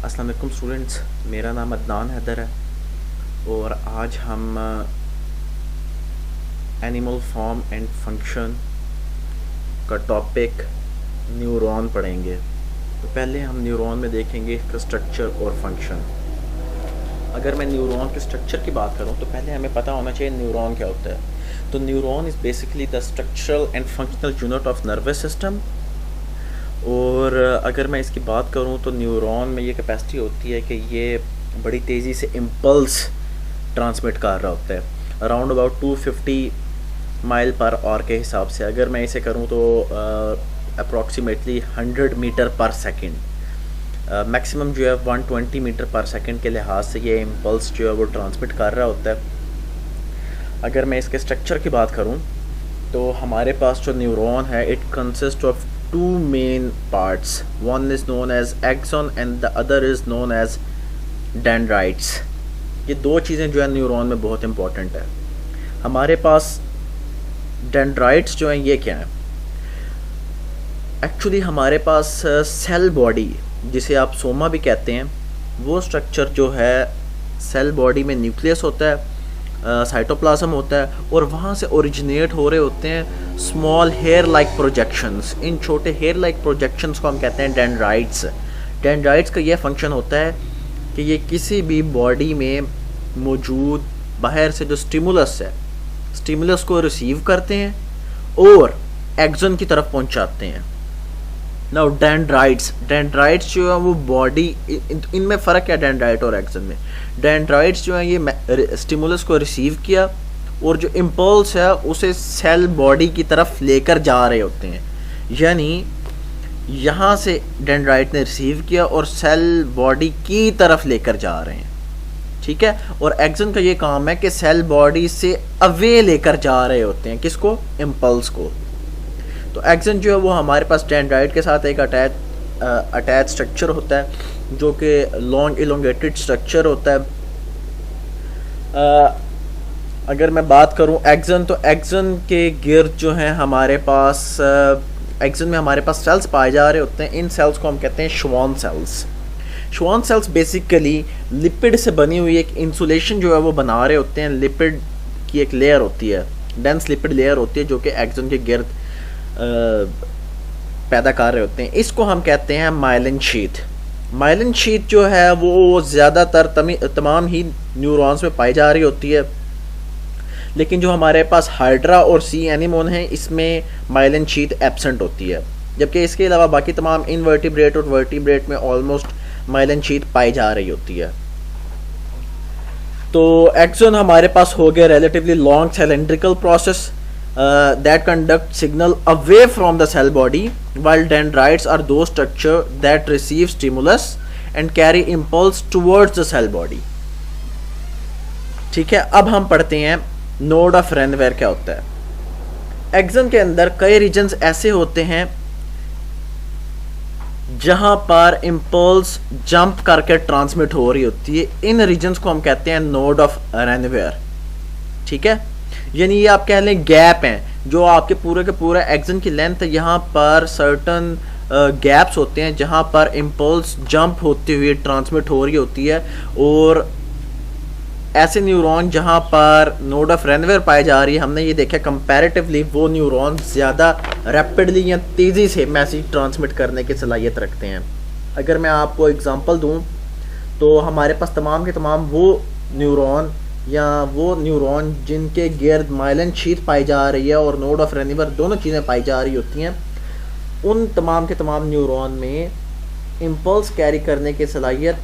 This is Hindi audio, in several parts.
अस्सलाम वालेकुम स्टूडेंट्स, मेरा नाम अदनान हैदर है और आज हम एनिमल फॉर्म एंड फंक्शन का टॉपिक न्यूरॉन पढ़ेंगे। तो पहले हम न्यूरॉन में देखेंगे इसका स्ट्रक्चर और फंक्शन। अगर मैं न्यूरॉन के स्ट्रक्चर की बात करूं तो पहले हमें पता होना चाहिए न्यूरॉन क्या होता है। तो neuron is basically the structural and functional unit of nervous system. और अगर मैं इसकी बात करूं तो न्यूरॉन में ये कैपेसिटी होती है कि ये बड़ी तेज़ी से इम्पल्स ट्रांसमिट कर रहा होता है around about 250 mile per hour के हिसाब से। अगर मैं इसे करूं तो अप्रॉक्सीमेटली 100 मीटर पर सेकंड, मैक्सिमम जो है 120 मीटर पर सेकंड के लिहाज से ये इम्पल्स जो है वो ट्रांसमिट कर रहा होता है। अगर मैं इसके स्ट्रक्चर की बात करूं तो हमारे पास जो न्यूरॉन है it consist of two main parts. One is known as axon and the other is known as dendrites. ये दो चीज़ें जो है न्यूरॉन में बहुत इंपॉर्टेंट है। हमारे पास डेंड्राइट्स जो हैं ये क्या है? एक्चुअली हमारे पास सेल बॉडी, जिसे आप सोमा भी कहते हैं, वो स्ट्रक्चर जो है सेल बॉडी में न्यूक्लियस होता है, साइटोप्लाज्म होता है और वहाँ से ओरिजिनेट हो रहे होते हैं स्मॉल हेयर लाइक प्रोजेक्शंस। इन छोटे हेयर लाइक प्रोजेक्शंस को हम कहते हैं डेंड्राइट्स। डेंड्राइट्स का यह फंक्शन होता है कि ये किसी भी बॉडी में मौजूद बाहर से जो स्टिमुलस है, स्टिमुलस को रिसीव करते हैं और एक्सन की तरफ पहुंचाते हैं। नाउ डेंड्राइट्स जो है वो बॉडी, इनमें फ़र्क है डेंड्राइट और एक्सन में। डेंड्राइट्स जो है ये स्टिमुलस को रिसीव किया और जो इम्पल्स है उसे सेल बॉडी की तरफ लेकर जा रहे होते हैं। यानी यहाँ से डेंड्राइट ने रिसीव किया और सेल बॉडी की तरफ लेकर जा रहे हैं, ठीक है। और एक्सन का ये काम है कि सेल बॉडी से अवे लेकर जा रहे होते हैं, किसको? इम्पल्स को। तो एक्सन जो है वो हमारे पास डेंड्राइट के साथ एक अटैच स्ट्रक्चर होता है जो कि लॉन्ग इलोंगेटेड स्ट्रक्चर होता है। अगर मैं बात करूं एक्सन, तो एक्सन के गिर्द जो हैं हमारे पास एक्सन में हमारे पास सेल्स पाए जा रहे होते हैं। इन सेल्स को हम कहते हैं Schwann cells. Schwann cells basically lipid से बनी हुई एक इंसुलेशन जो है वो बना रहे होते हैं। लिपिड की एक लेयर होती है, डेंस लिपिड लेयर होती है जो कि एक्सन के गिर्द पैदा कर रहे होते हैं। इसको हम कहते हैं माइलिन शीथ। माइलिन शीथ जो है वो ज़्यादातर तमाम ही न्यूरॉन्स में पाई जा रही होती है, लेकिन जो हमारे पास हाइड्रा और सी एनिमोन है इसमें माइलिन शीथ एब्सेंट होती है, जबकि इसके अलावा बाकी तमाम इनवर्टिब्रेट और वर्टिब्रेट में ऑलमोस्ट माइलिन शीथ पाई जा रही होती है। तो एक्सन हमारे पास हो गया relatively long cylindrical process that conduct signal away from the cell body, while dendrites are those structure that receive stimulus and carry impulse towards the cell body। ठीक है, अब हम पढ़ते हैं नोड ऑफ रेनवेयर क्या होता है। एक्सन के अंदर कई रीजन्स ऐसे होते हैं जहां पर इम्पल्स जंप करके ट्रांसमिट हो रही होती है। इन रीजन्स को हम कहते हैं नोड ऑफ रेनवेयर, ठीक है। यानी ये आप कह लें गैप हैं जो आपके पूरे के पूरे एक्सन की लेंथ है, यहाँ पर सर्टन गैप्स होते हैं जहाँ पर इम्पल्स जंप होते हुए ट्रांसमिट हो रही होती है। और ऐसे न्यूरॉन जहाँ पर नोड ऑफ रेनवेयर पाई जा रही है, हमने ये देखा कंपैरेटिवली वो न्यूरॉन ज़्यादा रैपिडली या तेज़ी से मैसेज ट्रांसमिट करने की सलाहियत रखते हैं। अगर मैं आपको एग्जांपल दूं तो हमारे पास तमाम के तमाम वो न्यूरॉन या वो न्यूरॉन जिनके गिर्द माइलिन शीथ पाई जा रही है और नोड ऑफ रेनवेयर दोनों चीज़ें पाई जा रही होती हैं, उन तमाम के तमाम न्यूरॉन में इम्पल्स कैरी करने की सलाहियत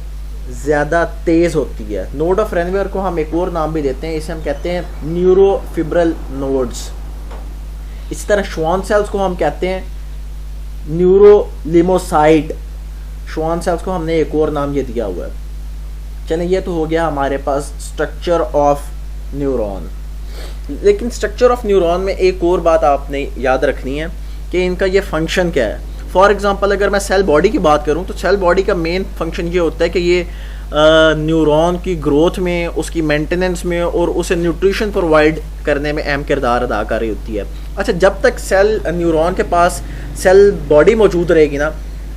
ज़्यादा तेज़ होती है। नोड ऑफ रेनवेयर को हम एक और नाम भी देते हैं, इसे हम कहते हैं न्यूरोफिब्रल नोड्स। इसी तरह श्वान सेल्स को हम कहते हैं न्यूरोलिमोसाइड। श्वान सेल्स को हमने एक और नाम ये दिया हुआ है। चलें, ये तो हो गया हमारे पास स्ट्रक्चर ऑफ न्यूरॉन। लेकिन स्ट्रक्चर ऑफ न्यूरॉन में एक और बात आपने याद रखनी है कि इनका ये फंक्शन क्या है। फॉर एग्जांपल अगर मैं सेल बॉडी की बात करूं तो सेल बॉडी का मेन फंक्शन ये होता है कि ये न्यूरॉन की ग्रोथ में, उसकी मेंटेनेंस में और उसे न्यूट्रिशन प्रोवाइड करने में अहम किरदार अदा कर रही होती है। अच्छा, जब तक सेल न्यूरॉन के पास सेल बॉडी मौजूद रहेगी ना,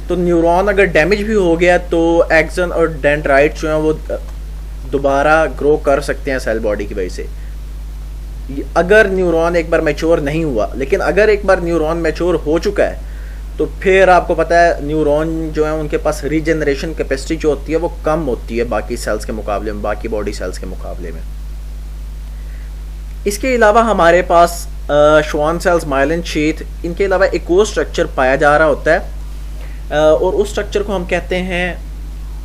तो तो न्यूरॉन अगर डैमेज भी हो गया तो एक्सन और डेंड्राइट जो हैं वो दोबारा ग्रो कर सकते हैं सेल बॉडी की वजह से, अगर न्यूरॉन एक बार मैच्योर नहीं हुआ। लेकिन अगर एक बार न्यूरॉन मैच्योर हो चुका है तो फिर आपको पता है न्यूरॉन जो है उनके पास रीजनरेशन कैपेसिटी जो होती है वो कम होती है बाकी सेल्स के मुकाबले में, बाकी बॉडी सेल्स के मुकाबले में। इसके अलावा हमारे पास श्वान सेल्स, माइलिन शीथ, इनके अलावा एक और स्ट्रक्चर पाया जा रहा होता है और उस स्ट्रक्चर को हम कहते हैं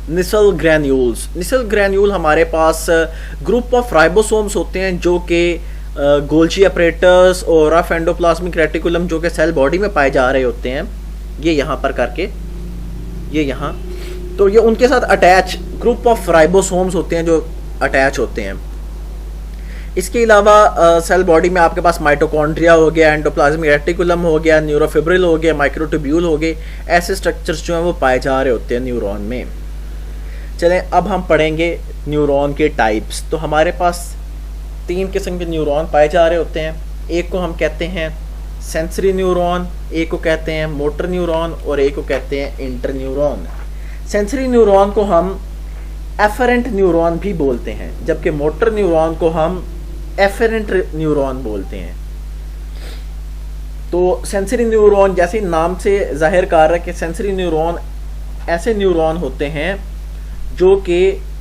निसल ग्रैन्यूल्स। निसल ग्रैन्यूल हमारे पास ग्रुप ऑफ राइबोसोम्स होते हैं जो कि गोल्ची अपरेटस और रफ एंडोप्लाज्मिक रेटिकुलम जो कि सेल बॉडी में पाए जा रहे होते हैं, ये यहाँ पर करके, ये यहाँ, तो ये उनके साथ अटैच ग्रुप ऑफ राइबोसोम्स होते हैं जो अटैच होते हैं। इसके अलावा सेल बॉडी में आपके पास माइटोकॉन्ड्रिया हो गया, एंडोप्लाज्मिक रेटिकुलम हो गया, न्यूरोफिब्रिल हो गया, माइक्रोट्यूब्यूल हो गए, ऐसे स्ट्रक्चर्स जो हैं वो पाए जा रहे होते हैं न्यूरॉन में। चलें अब हम पढ़ेंगे न्यूरॉन के टाइप्स। तो हमारे पास 3 किस्म के न्यूरॉन पाए जा रहे होते हैं। एक को हम कहते हैं सेंसरी न्यूरॉन, एक को कहते हैं मोटर न्यूरॉन और एक को कहते हैं इंटर न्यूरॉन। सेंसरी न्यूरॉन को हम एफरेंट न्यूरॉन भी बोलते हैं, जबकि मोटर न्यूरॉन को हम एफरेंट न्यूरॉन बोलते हैं। तो सेंसरी न्यूरॉन जैसे नाम से जाहिर कर रहा है कि सेंसरी न्यूरॉन ऐसे न्यूरॉन होते हैं जो कि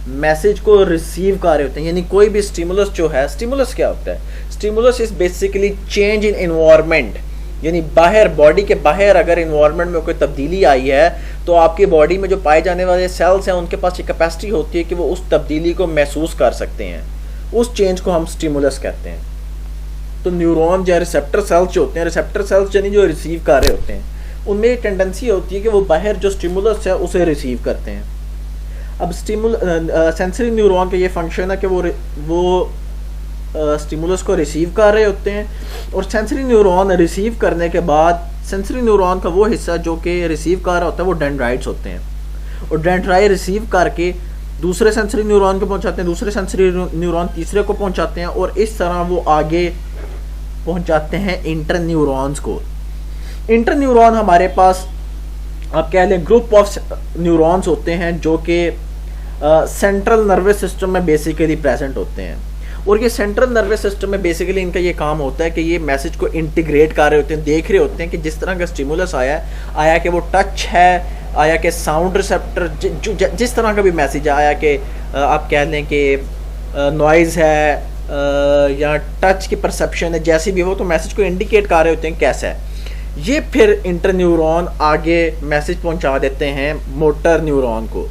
मैसेज को रिसीव कर रहे होते हैं, यानी कोई भी स्टिमुलस जो है, स्टिमुलस क्या होता है? Stimulus is basically change in environment, यानी बाहर, बॉडी के बाहर अगर एनवायरनमेंट में कोई तब्दीली आई है तो आपकी बॉडी में जो पाए जाने वाले सेल्स हैं उनके पास ये कैपेसिटी होती है कि वो उस तब्दीली को महसूस कर सकते हैं, उस चेंज को हम स्टिमुलस कहते हैं। तो न्यूरॉन या रिसेप्टर सेल्स जो होते हैं, रिसेप्टर सेल्स यानी जो रिसीव कर रहे होते हैं, उनमें एक टेंडेंसी होती है कि वो बाहर जो स्टिमुलस है उसे रिसीव करते हैं। अब सेंसरी न्यूरॉन का ये फंक्शन है कि वो स्टिमुलस को रिसीव कर रहे होते हैं, और सेंसरी न्यूरॉन रिसीव करने के बाद सेंसरी न्यूरॉन का वो हिस्सा जो कि रिसीव कर रहा होता है वो डेंड्राइट्स होते हैं, और डेंड्राइट रिसीव करके दूसरे सेंसरी न्यूरॉन को पहुंचाते हैं, दूसरे सेंसरी न्यूरॉन तीसरे को पहुंचाते हैं, और इस तरह वो आगे पहुंचाते हैं इंटर न्यूरॉन्स को। इंटर न्यूरॉन हमारे पास आप कह लें ग्रुप ऑफ न्यूरॉन्स होते हैं जो कि सेंट्रल नर्वस सिस्टम में बेसिकली प्रेजेंट होते हैं, और ये सेंट्रल नर्वस सिस्टम में बेसिकली इनका ये काम होता है कि ये मैसेज को इंटीग्रेट कर रहे होते हैं, देख रहे होते हैं कि जिस तरह का स्टिमुलस आया कि वो टच है, आया कि साउंड रिसेप्टर, जिस तरह का भी मैसेज आया कि आप कह लें कि नॉइज़ है या टच की परसेप्शन है, जैसी भी हो, तो मैसेज को इंडिकेट कर रहे होते हैं कैसा है। ये फिर इंटर न्यूरॉन आगे मैसेज पहुंचा देते हैं मोटर न्यूरॉन को।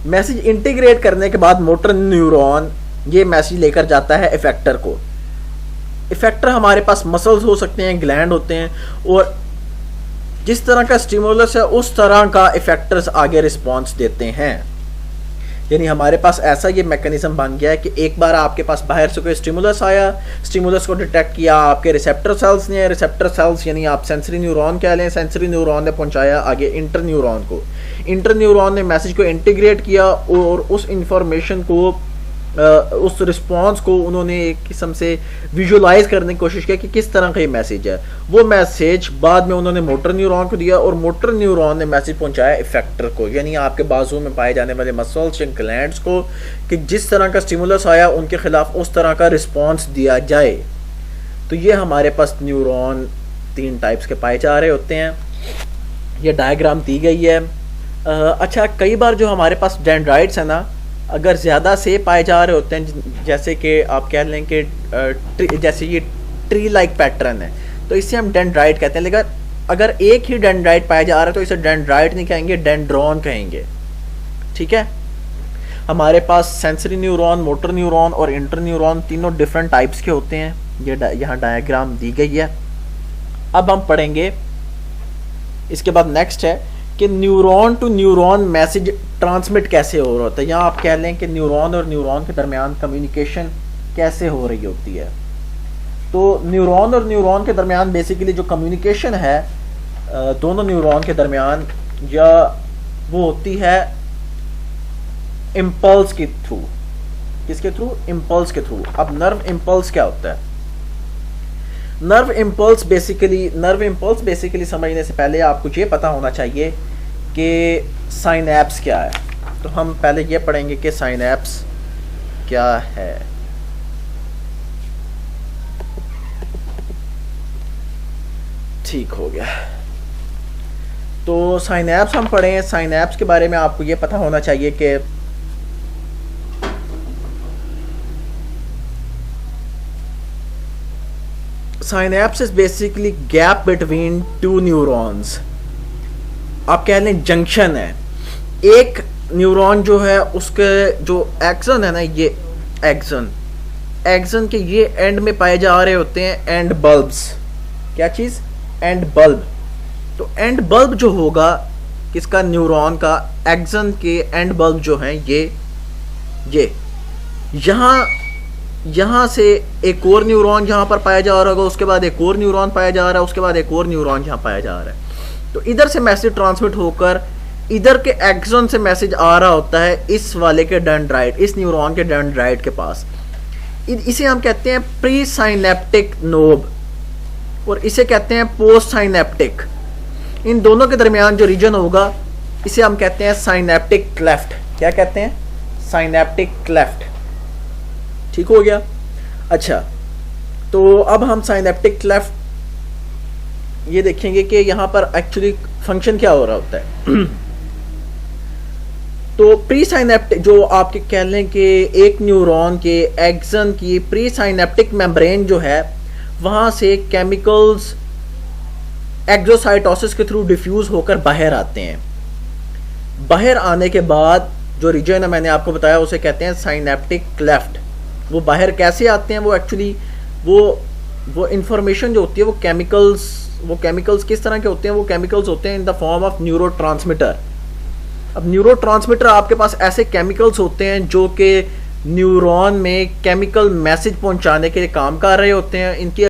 मैसेज इंटीग्रेट करने के बाद मोटर न्यूरॉन ये मैसेज लेकर जाता है इफेक्टर को। इफेक्टर हमारे पास मसल्स हो सकते हैं, ग्लैंड होते हैं, और जिस तरह का स्टिमुलस है उस तरह का इफेक्टर्स आगे रिस्पॉन्स देते हैं। यानी हमारे पास ऐसा ये मैकेनिज्म बन गया है कि एक बार आपके पास बाहर से कोई स्टिमुलस आया, स्टिमुलस को डिटेक्ट किया आपके रिसेप्टर सेल्स ने, रिसेप्टर सेल्स यानी आप सेंसरी न्यूरॉन कह लें, सेंसरी न्यूरॉन ने पहुंचाया आगे इंटर न्यूरॉन को, इंटर न्यूरॉन ने मैसेज को इंटीग्रेट किया और उस इंफॉर्मेशन को, उस रिस्पॉन्स को उन्होंने एक किस्म से विजुअलाइज करने की कोशिश किया कि किस तरह का ये मैसेज है। वो मैसेज बाद में उन्होंने मोटर न्यूरॉन को दिया, और मोटर न्यूरॉन ने मैसेज पहुंचाया इफेक्टर को, यानी आपके बाजू में पाए जाने वाले मसल्स या ग्लैंड्स को, कि जिस तरह का स्टिमुलस आया उनके खिलाफ उस तरह का रिस्पॉन्स दिया जाए। तो ये हमारे पास न्यूरॉन 3 टाइप्स के पाए जा रहे होते हैं। ये डायग्राम दी गई है। अच्छा, कई बार जो हमारे पास डेंड्राइट्स है ना, अगर ज़्यादा से पाए जा रहे होते हैं, जैसे कि आप कह लें कि जैसे ये ट्री लाइक पैटर्न है, तो इसे हम डेंड्राइट कहते हैं। लेकिन अगर एक ही डेंड्राइट पाया जा रहा है तो इसे डेंड्राइट नहीं कहेंगे, डेंड्रॉन कहेंगे। ठीक है, हमारे पास सेंसरी न्यूरॉन, मोटर न्यूरॉन और इंटर न्यूरॉन तीनों डिफरेंट टाइप्स के होते हैं। ये यहाँ डायग्राम दी गई है। अब हम पढ़ेंगे इसके बाद नेक्स्ट है कि neuron to neuron message transmit कैसे हो रहा होता है। यहाँ आप कह लें कि न्यूरॉन और न्यूरॉन के दरमियान कम्युनिकेशन कैसे हो रही होती है। तो न्यूरॉन और न्यूरॉन के दरमियान बेसिकली जो कम्युनिकेशन है दोनों न्यूरॉन के दरमियान, या वो होती है इम्पल्स के थ्रू। किसके थ्रू? इम्पल्स के थ्रू। अब नर्व इम्पल्स क्या होता है? नर्व इम्पल्स बेसिकली समझने से पहले आपको ये पता होना चाहिए कि साइनैप्स क्या है। तो हम पहले ये पढ़ेंगे कि साइनैप्स क्या है। ठीक हो गया। तो साइनैप्स हम पढ़ें। साइनैप्स के बारे में आपको ये पता होना चाहिए कि synapse is basically gap between two neurons. आप कह लें जंक्शन है। एक न्यूरॉन जो है उसके जो एक्सन है ना, ये एक्सन के ये एंड में पाए जा रहे होते हैं एंड बल्ब्स। क्या चीज़? End bulb. तो एंड बल्ब जो होगा किसका? न्यूरॉन का। एक्सन के एंड बल्ब जो हैं ये यहाँ से एक और न्यूरॉन यहाँ पर पाया जा रहा होगा, उसके बाद एक और न्यूरॉन पाया जा रहा है, उसके बाद एक और न्यूरॉन यहाँ पाया जा रहा है। तो इधर से मैसेज ट्रांसमिट होकर इधर के एक्सन से मैसेज आ रहा होता है इस वाले के डेंड्राइट, इस न्यूरॉन के डेंड्राइट के पास। इसे हम कहते हैं प्री साइनेप्टिक नोब और इसे कहते हैं पोस्ट साइनेप्टिक। इन दोनों के दरमियान जो रीजन होगा इसे हम कहते हैं साइनेप्टिक क्लेफ्ट। क्या कहते हैं? Synaptic cleft. ठीक हो गया। अच्छा, तो अब हम साइनेप्टिक क्लेफ्ट ये देखेंगे कि यहाँ पर एक्चुअली फंक्शन क्या हो रहा होता है। तो प्री साइनेप्टिक जो आपके कह लें कि एक न्यूरॉन के एक्सन की प्री साइनेप्टिक मेम्ब्रेन जो है वहाँ से केमिकल्स एक्सोसाइटोसिस के थ्रू डिफ्यूज होकर बाहर आते हैं। बाहर आने के बाद जो रीजन है मैंने आपको बताया उसे कहते हैं साइनेप्टिक क्लेफ्ट। वो बाहर कैसे आते हैं? वो एक्चुअली वो इंफॉर्मेशन जो होती है वो केमिकल्स किस तरह के होते हैं? वो केमिकल्स होते हैं in the form of neurotransmitter. अब न्यूरोट्रांसमीटर आपके पास ऐसे केमिकल्स होते हैं जो कि न्यूरॉन में केमिकल मैसेज पहुंचाने के लिए काम कर रहे होते हैं। इनकी